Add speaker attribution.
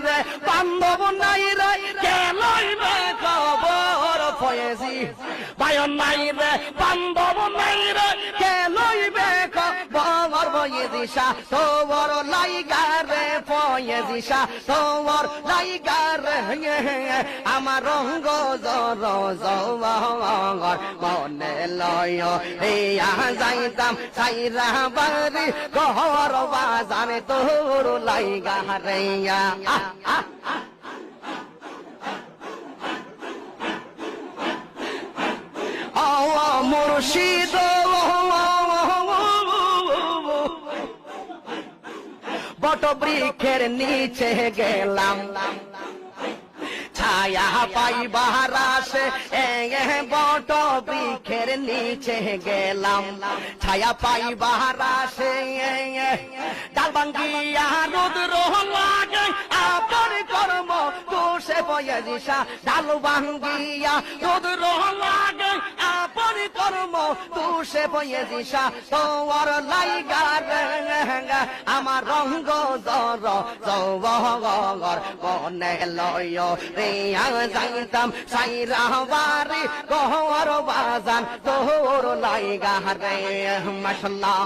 Speaker 1: রে বান্ধব নাই রে কে লইবে খবর ফয়েজি বায়ন নাই রে বান্ধব নাই রে কে লইবে খবর ফয়েজি শাহ তোর লাইগা রে ফয়েজি শাহ তোর লাইগা রে আমার রঙ্গ জর জওয়ার মনে লয় ইয়া যাইতাম সাইরা বাড়ি ঘর বাজার তোর লাইগা রে মুর্শিদ বট বৃক্ষের নিচে গেলাম ছায়া পাইবার আসে বট বৃক্ষের নিচে গেলাম ছায়া পাইবার আসে ডাল ভাঙ্গিয়া রোদ্র লাগে আপন কর্ম দোষে ফয়েজি শাহ ডাল ভাঙ্গিয়া রোদ্র লাগে আপন কর্ম দোষে ফয়েজি শাহ তোর লাইগা আমার রঙ্গ জর জওয়ার মনে লয় রে যাইতাম সাইরা বাড়ি ঘর বাজান তোর লাইগা রে মাশাআল্লাহ